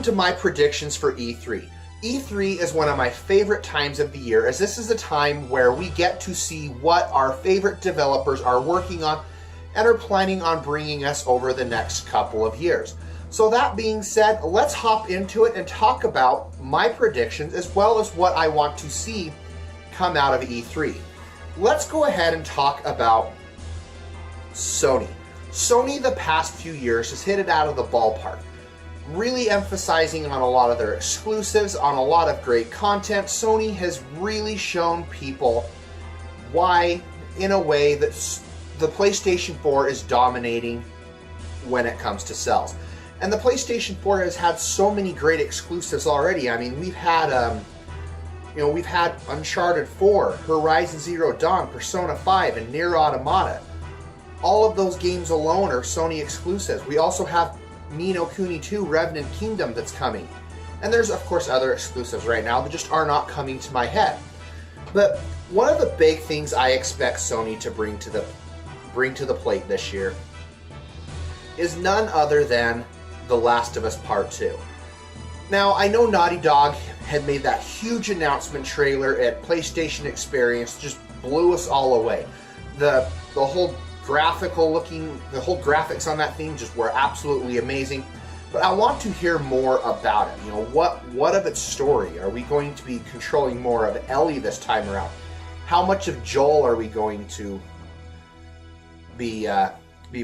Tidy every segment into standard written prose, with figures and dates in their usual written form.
to my predictions for E3. E3 is one of my favorite times of the year, as this is a time where we get to see what our favorite developers are working on and are planning on bringing us over the next couple of years. So that being said, let's hop into it and talk about my predictions as well as what I want to see come out of E3. Let's go ahead and talk about Sony. Sony the past few years has hit it out of the ballpark, really emphasizing on a lot of their exclusives, on a lot of great content. Sony has really shown people why, in a way, that the PlayStation 4 is dominating when it comes to sales. And the PlayStation 4 has had so many great exclusives already. I mean, we've had Uncharted 4, Horizon Zero Dawn, Persona 5, and Nier Automata. All of those games alone are Sony exclusives. We also have Ni no Kuni 2, Revenant Kingdom that's coming. And there's, of course, other exclusives right now that just are not coming to my head. But one of the big things I expect Sony to bring to the plate this year is none other than The Last of Us Part 2. Now, I know Naughty Dog had made that huge announcement trailer at PlayStation Experience, just blew us all away. The whole graphics on that thing just were absolutely amazing. But I want to hear more about it. You know, what of its story? Are we going to be controlling more of Ellie this time around? How much of Joel are we going to be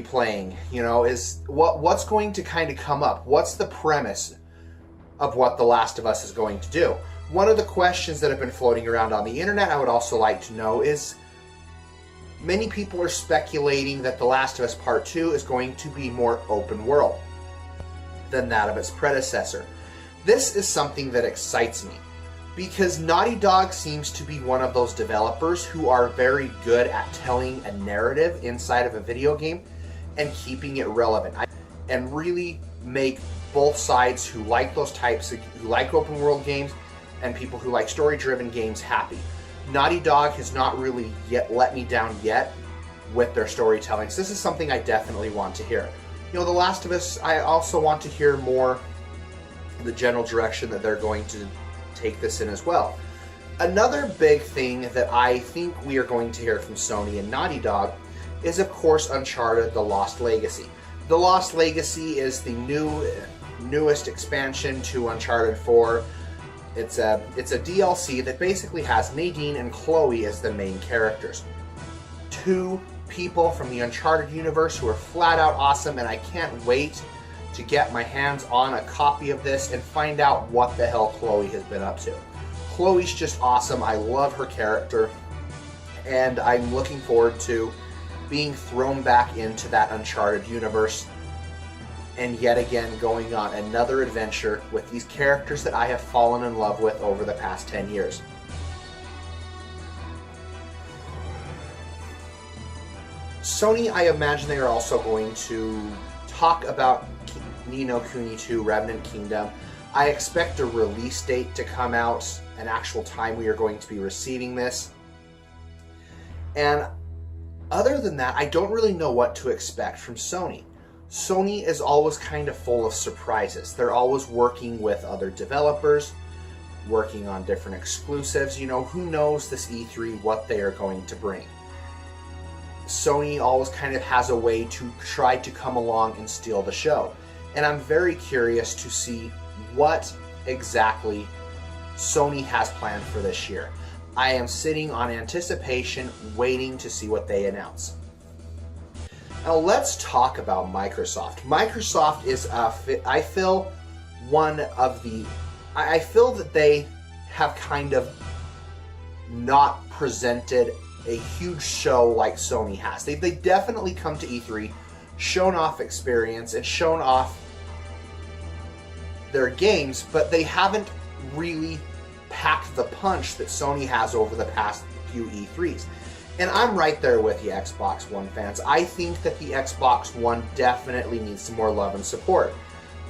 playing? You know, what's going to kind of come up? What's the premise of what The Last of Us is going to do? One of the questions that have been floating around on the internet I would also like to know is, many people are speculating that The Last of Us Part 2 is going to be more open world than that of its predecessor. This is something that excites me, because Naughty Dog seems to be one of those developers who are very good at telling a narrative inside of a video game and keeping it relevant, and really make both sides who like those types, who like open world games, and people who like story-driven games happy. Naughty Dog has not really yet let me down yet with their storytelling, so this is something I definitely want to hear. You know, The Last of Us, I also want to hear more the general direction that they're going to take this in as well. Another big thing that I think we are going to hear from Sony and Naughty Dog is, of course, Uncharted: The Lost Legacy. The Lost Legacy is the newest expansion to Uncharted 4. It's a DLC that basically has Nadine and Chloe as the main characters. Two people from the Uncharted universe who are flat out awesome, and I can't wait to get my hands on a copy of this and find out what the hell Chloe has been up to. Chloe's just awesome. I love her character, and I'm looking forward to being thrown back into that Uncharted universe and yet again going on another adventure with these characters that I have fallen in love with over the past 10 years. Sony, I imagine they are also going to talk about Ni no Kuni 2, Revenant Kingdom. I expect a release date to come out, an actual time we are going to be receiving this. And other than that, I don't really know what to expect from Sony. Sony is always kind of full of surprises. They're always working with other developers, working on different exclusives. You know, who knows this E3 what they are going to bring. Sony always kind of has a way to try to come along and steal the show. And I'm very curious to see what exactly Sony has planned for this year. I am sitting on anticipation, waiting to see what they announce. Now let's talk about Microsoft. Microsoft is, I feel that they have kind of not presented a huge show like Sony has. They definitely come to E3, shown off experience, and shown off their games, but they haven't really packed the punch that Sony has over the past few E3s. And I'm right there with the Xbox One fans. I think that the Xbox One definitely needs some more love and support,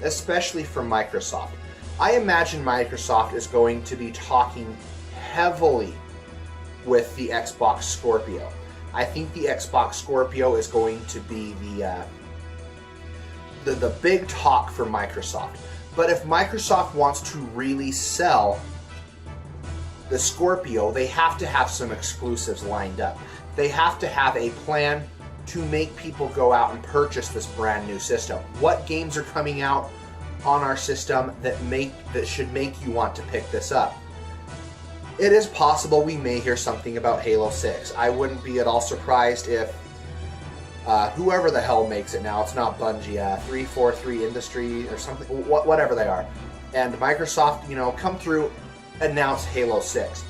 especially from Microsoft. I imagine Microsoft is going to be talking heavily with the Xbox Scorpio. I think the Xbox Scorpio is going to be the big talk for Microsoft. But if Microsoft wants to really sell the Scorpio, they have to have some exclusives lined up. They have to have a plan to make people go out and purchase this brand new system. What games are coming out on our system that should make you want to pick this up? It is possible we may hear something about Halo 6. I wouldn't be at all surprised if whoever the hell makes it now, it's not Bungie, 343 Industry or something, whatever they are, and Microsoft, come through, announce Halo 6.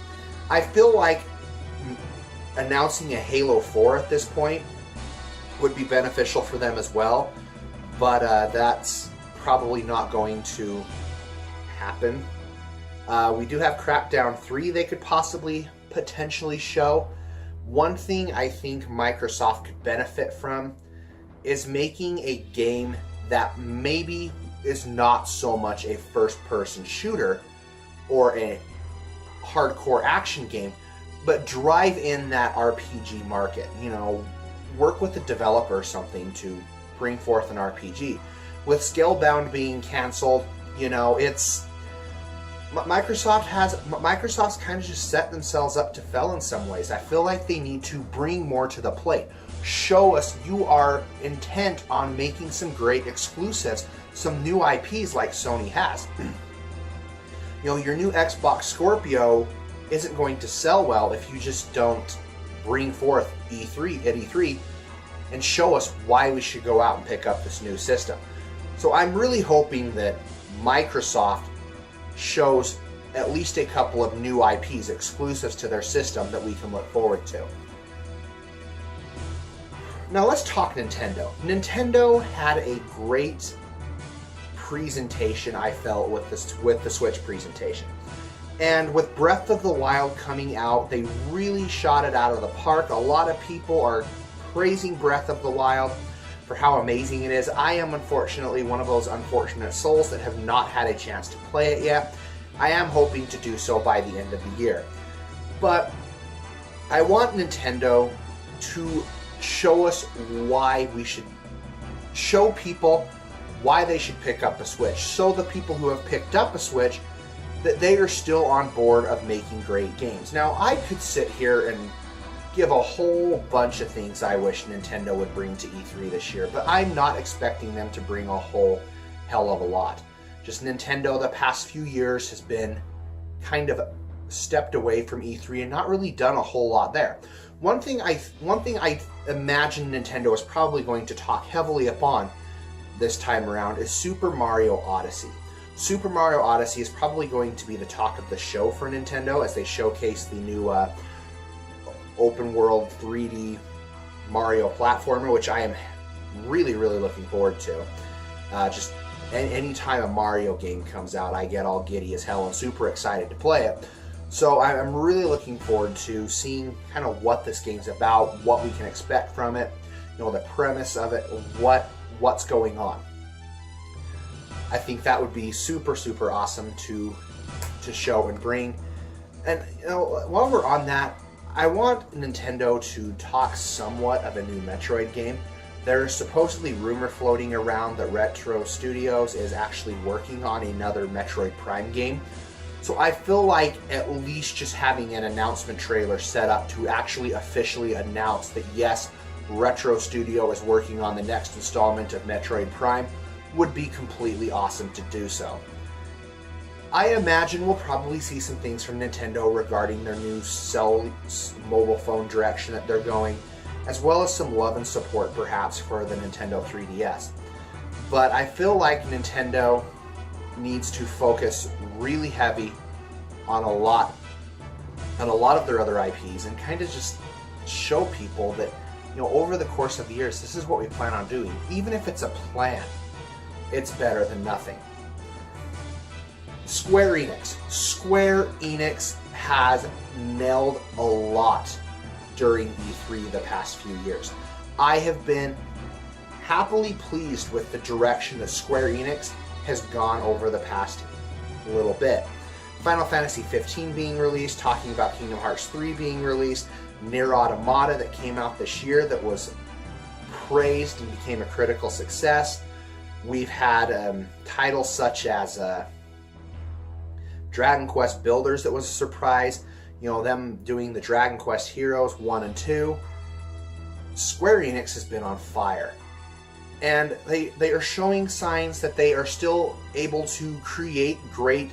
I feel like announcing a Halo 4 at this point would be beneficial for them as well, but that's probably not going to happen. We do have Crackdown 3 they could potentially show. One thing I think Microsoft could benefit from is making a game that maybe is not so much a first-person shooter or a hardcore action game, but drive in that RPG market. Work with a developer or something to bring forth an RPG. With Scalebound being canceled, it's Microsoft's kind of just set themselves up to fail in some ways. I feel like they need to bring more to the plate. Show us you are intent on making some great exclusives, some new IPs like Sony has. Your new Xbox Scorpio isn't going to sell well if you just don't bring forth E3 and show us why we should go out and pick up this new system. So I'm really hoping that Microsoft shows at least a couple of new IPs exclusives to their system that we can look forward to. Now let's talk Nintendo. Nintendo had a great presentation, I felt, with the Switch presentation. And with Breath of the Wild coming out, they really shot it out of the park. A lot of people are praising Breath of the Wild for how amazing it is. I am unfortunately one of those unfortunate souls that have not had a chance to play it yet. I am hoping to do so by the end of the year. But I want Nintendo to show us why we should show people why they should pick up a Switch. So the people who have picked up a Switch, that they are still on board of making great games. Now, I could sit here and give a whole bunch of things I wish Nintendo would bring to E3 this year, but I'm not expecting them to bring a whole hell of a lot. Just Nintendo the past few years has been kind of stepped away from E3 and not really done a whole lot there. One thing I imagine Nintendo is probably going to talk heavily upon this time around is Super Mario Odyssey. Super Mario Odyssey is probably going to be the talk of the show for Nintendo as they showcase the new open world 3D Mario platformer, which I am really, really looking forward to. Just anytime a Mario game comes out, I get all giddy as hell and super excited to play it. So I'm really looking forward to seeing kind of what this game's about, what we can expect from it, the premise of it, what's going on. I think that would be super, super awesome to show and bring. And while we're on that, I want Nintendo to talk somewhat of a new Metroid game. There's supposedly rumor floating around that Retro Studios is actually working on another Metroid Prime game. So I feel like at least just having an announcement trailer set up to actually officially announce that yes, Retro Studio is working on the next installment of Metroid Prime would be completely awesome to do so. I imagine we'll probably see some things from Nintendo regarding their new mobile phone direction that they're going, as well as some love and support perhaps for the Nintendo 3DS. But I feel like Nintendo needs to focus really heavy on a lot of their other IPs and kind of just show people that over the course of the years, this is what we plan on doing. Even if it's a plan, it's better than nothing. Square Enix has nailed a lot during E3 the past few years. I have been happily pleased with the direction that Square Enix has gone over the past little bit. Final Fantasy 15 being released, talking about Kingdom Hearts 3 being released, Nier Automata that came out this year that was praised and became a critical success. We've had titles such as Dragon Quest Builders that was a surprise. You know, them doing the Dragon Quest Heroes 1 and 2. Square Enix has been on fire. And they are showing signs that they are still able to create great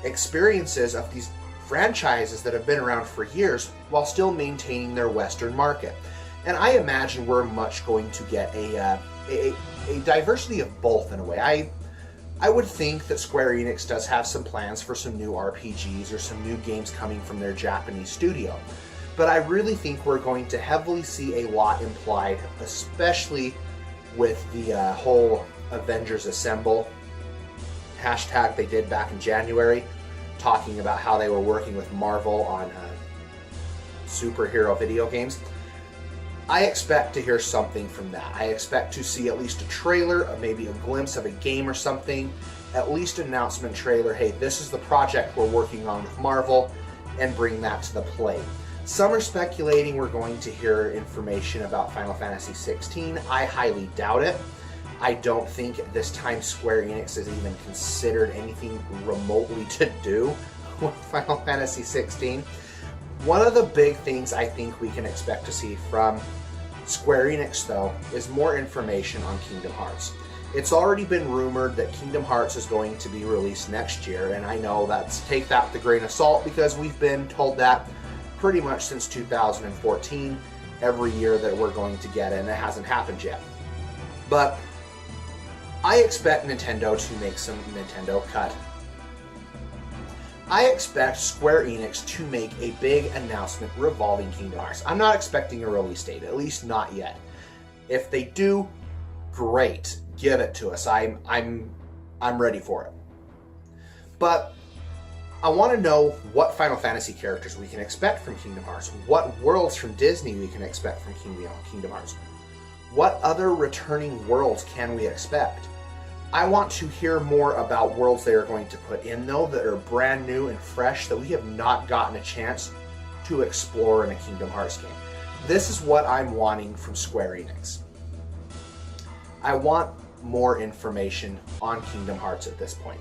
experiences of these franchises that have been around for years while still maintaining their Western market. And I imagine we're much going to get a diversity of both in a way. I would think that Square Enix does have some plans for some new RPGs or some new games coming from their Japanese studio. But I really think we're going to heavily see a lot implied, especially with the whole Avengers Assemble hashtag they did back in January, talking about how they were working with Marvel on superhero video games. I expect to hear something from that. I expect to see at least a trailer, maybe a glimpse of a game or something, at least an announcement trailer. Hey, this is the project we're working on with Marvel, and bring that to the plate. Some are speculating we're going to hear information about Final Fantasy XVI. I highly doubt it. I don't think at this time Square Enix has even considered anything remotely to do with Final Fantasy XVI. One of the big things I think we can expect to see from Square Enix, though, is more information on Kingdom Hearts. It's already been rumored that Kingdom Hearts is going to be released next year, and I know take that with a grain of salt because we've been told that pretty much since 2014, every year that we're going to get it, and it hasn't happened yet. But I expect Nintendo to make some Nintendo cut. I expect Square Enix to make a big announcement revolving Kingdom Hearts. I'm not expecting a release date, at least not yet. If they do, great, give it to us. I'm ready for it. But I want to know what Final Fantasy characters we can expect from Kingdom Hearts, what worlds from Disney we can expect from Kingdom Hearts, what other returning worlds can we expect. I want to hear more about worlds they are going to put in, though, that are brand new and fresh that we have not gotten a chance to explore in a Kingdom Hearts game. This is what I'm wanting from Square Enix. I want more information on Kingdom Hearts at this point.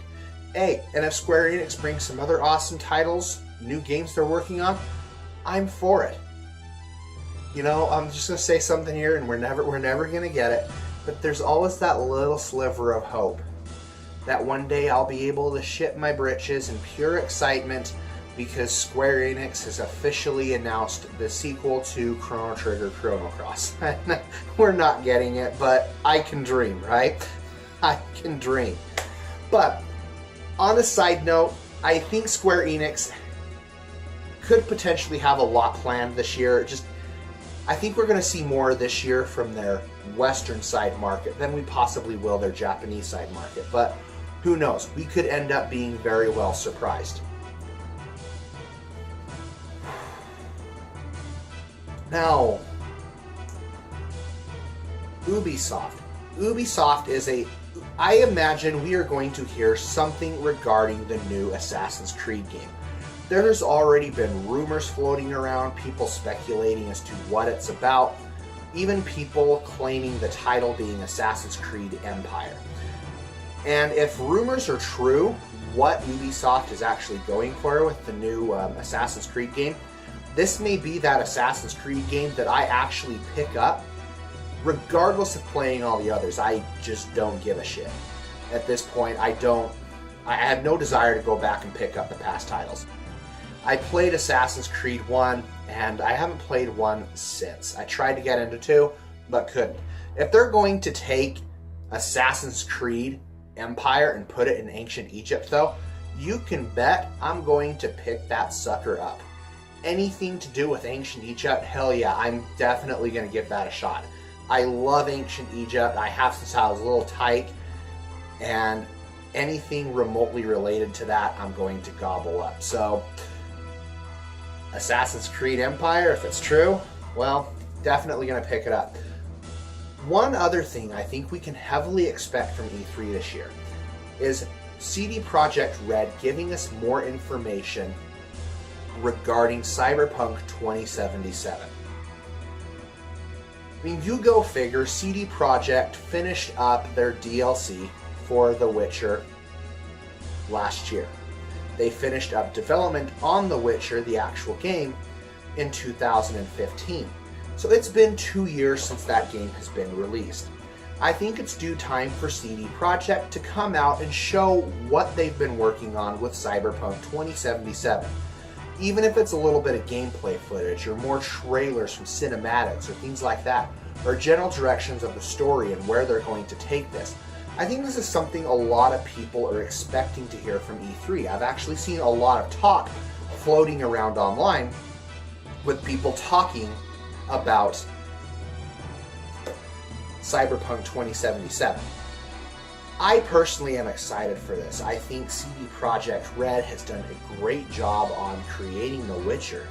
Hey, and if Square Enix brings some other awesome titles, new games they're working on, I'm for it. You know, I'm just going to say something here, and we're never going to get it. But there's always that little sliver of hope that one day I'll be able to shit my britches in pure excitement because Square Enix has officially announced the sequel to Chrono Trigger Chrono Cross. We're not getting it, but I can dream, right? I can dream. But on a side note, I think Square Enix could potentially have a lot planned this year. I think we're going to see more this year from their Western side market than we possibly will their Japanese side market. But who knows? We could end up being very well surprised. Now, Ubisoft. Ubisoft is I imagine we are going to hear something regarding the new Assassin's Creed game. There's already been rumors floating around, people speculating as to what it's about, even people claiming the title being Assassin's Creed Empire. And if rumors are true, what Ubisoft is actually going for with the new Assassin's Creed game, this may be that Assassin's Creed game that I actually pick up, regardless of playing all the others. I just don't give a shit. At this point, I have no desire to go back and pick up the past titles. I played Assassin's Creed 1, and I haven't played 1 since. I tried to get into 2, but couldn't. If they're going to take Assassin's Creed Empire and put it in ancient Egypt, though, you can bet I'm going to pick that sucker up. Anything to do with ancient Egypt, hell yeah, I'm definitely going to give that a shot. I love ancient Egypt. I have since I was a little tyke, and anything remotely related to that, I'm going to gobble up. So, Assassin's Creed Empire, if it's true, well, definitely going to pick it up. One other thing I think we can heavily expect from E3 this year is CD Projekt Red giving us more information regarding Cyberpunk 2077. mean, you go figure, CD Projekt finished up their DLC for The Witcher last year. They finished up development on The Witcher, the actual game, in 2015. So it's been 2 years since that game has been released. I think it's due time for CD Projekt to come out and show what they've been working on with Cyberpunk 2077. Even if it's a little bit of gameplay footage or more trailers from cinematics or things like that, or general directions of the story and where they're going to take this. I think this is something a lot of people are expecting to hear from E3. I've actually seen a lot of talk floating around online with people talking about Cyberpunk 2077. I personally am excited for this. I think CD Projekt Red has done a great job on creating The Witcher.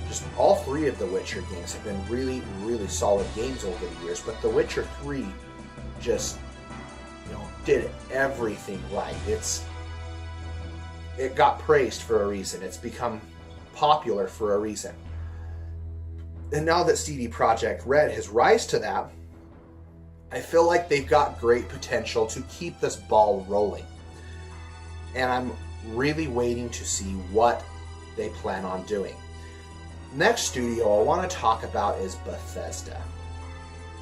Just all three of The Witcher games have been really, really solid games over the years, but The Witcher 3 just, did everything right. It got praised for a reason. It's become popular for a reason. And now that CD Projekt Red has rise to that, I feel like they've got great potential to keep this ball rolling. And I'm really waiting to see what they plan on doing. Next studio I want to talk about is Bethesda.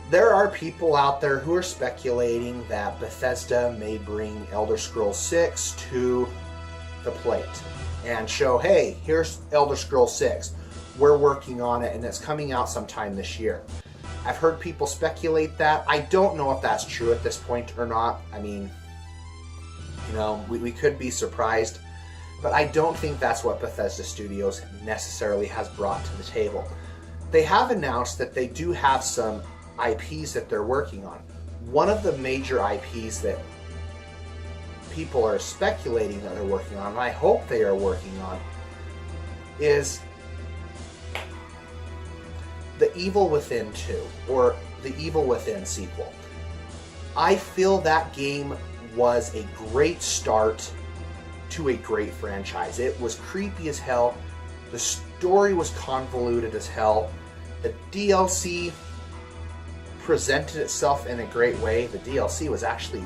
There are people out there who are speculating that Bethesda may bring Elder Scrolls 6 to the plate and show, hey, here's Elder Scrolls 6. We're working on it and it's coming out sometime this year. I've heard people speculate that. I don't know if that's true at this point or not. I mean, we could be surprised, but I don't think that's what Bethesda Studios necessarily has brought to the table. They have announced that they do have some IPs that they're working on. One of the major IPs that people are speculating that they're working on, and I hope they are working on, is The Evil Within 2, or The Evil Within sequel. I feel that game was a great start to a great franchise. It was creepy as hell. The story was convoluted as hell. The DLC presented itself in a great way. The DLC was actually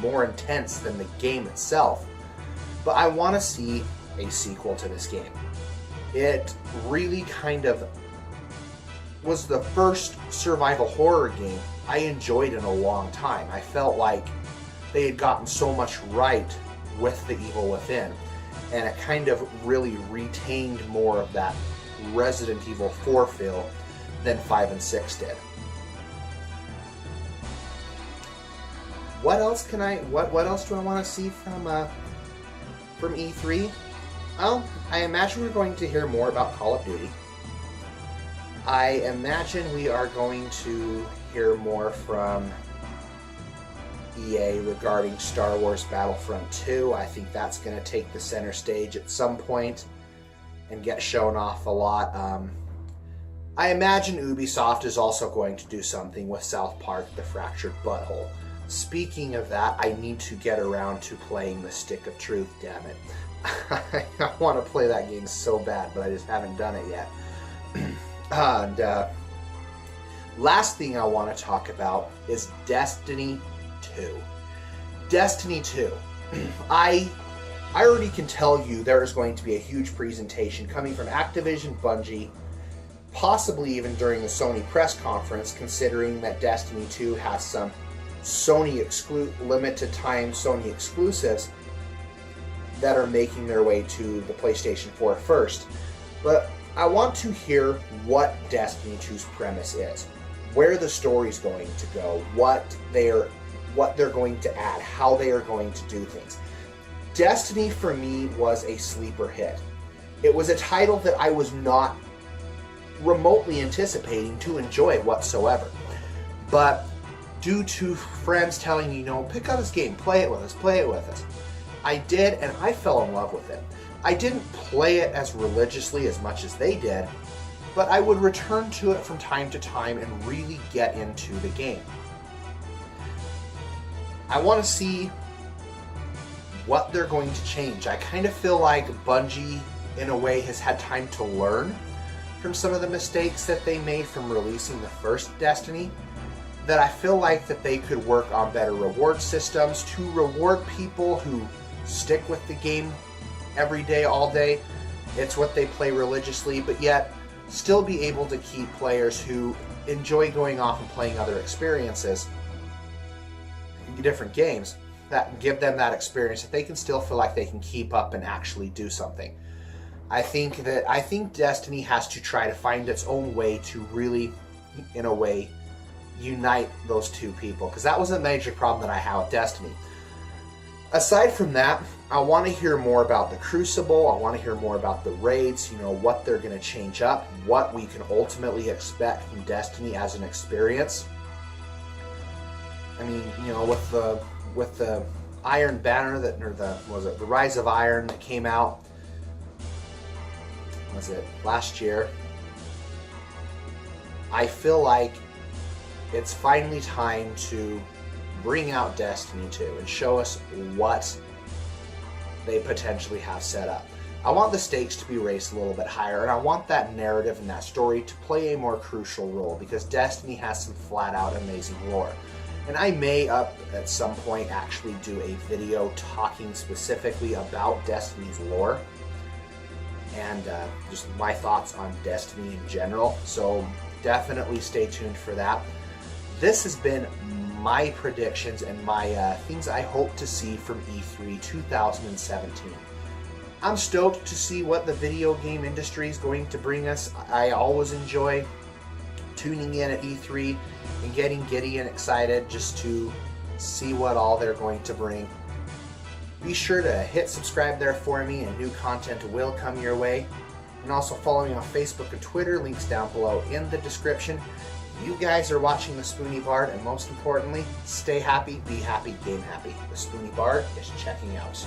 more intense than the game itself. But I want to see a sequel to this game. It really kind of was the first survival horror game I enjoyed in a long time. I felt like they had gotten so much right with The Evil Within, and it kind of really retained more of that Resident Evil 4 feel than 5 and 6 did. What else do I want to see from E3? Well, I imagine we're going to hear more about Call of Duty. I imagine we are going to hear more from EA regarding Star Wars Battlefront 2. I think that's going to take the center stage at some point and get shown off a lot. I imagine Ubisoft is also going to do something with South Park: The Fractured Butthole. Speaking of that, I need to get around to playing the Stick of Truth, damn it. I want to play that game so bad, but I just haven't done it yet. And last thing I want to talk about is Destiny 2. Destiny 2. I already can tell you there is going to be a huge presentation coming from Activision, Bungie, possibly even during the Sony press conference, considering that Destiny 2 has some limited time Sony exclusives that are making their way to the PlayStation 4 first. But I want to hear what Destiny 2's premise is, where the story's going to go, what they're going to add, how they are going to do things. Destiny for me was a sleeper hit. It was a title that I was not remotely anticipating to enjoy whatsoever. But due to friends telling me, pick up this game, play it with us, I did, and I fell in love with it. I didn't play it as religiously as much as they did, but I would return to it from time to time and really get into the game. I want to see what they're going to change. I kind of feel like Bungie, in a way, has had time to learn from some of the mistakes that they made from releasing the first Destiny, that I feel like that they could work on better reward systems to reward people who stick with the game every day, all day. It's what they play religiously, but yet still be able to keep players who enjoy going off and playing other experiences, different games, that give them that experience that they can still feel like they can keep up and actually do something. I think Destiny has to try to find its own way to really, in a way, unite those two people, because that was a major problem that I had with Destiny. Aside from that, I want to hear more about the Crucible. I want to hear more about the raids, what they're going to change up, what we can ultimately expect from Destiny as an experience. I mean, with the Iron Banner the Rise of Iron that came out, last year, I feel like it's finally time to bring out Destiny 2 and show us what they potentially have set up. I want the stakes to be raised a little bit higher, and I want that narrative and that story to play a more crucial role, because Destiny has some flat out amazing lore. And I may at some point actually do a video talking specifically about Destiny's lore and just my thoughts on Destiny in general. So definitely stay tuned for that. This has been my predictions and my things I hope to see from E3 2017. I'm stoked to see what the video game industry is going to bring us. I always enjoy tuning in at E3 and getting giddy and excited just to see what all they're going to bring. Be sure to hit subscribe there for me, and new content will come your way. And also follow me on Facebook and Twitter, links down below in the description. You guys are watching The Spoony Bard, and most importantly, stay happy, be happy, game happy. The Spoony Bard is checking out.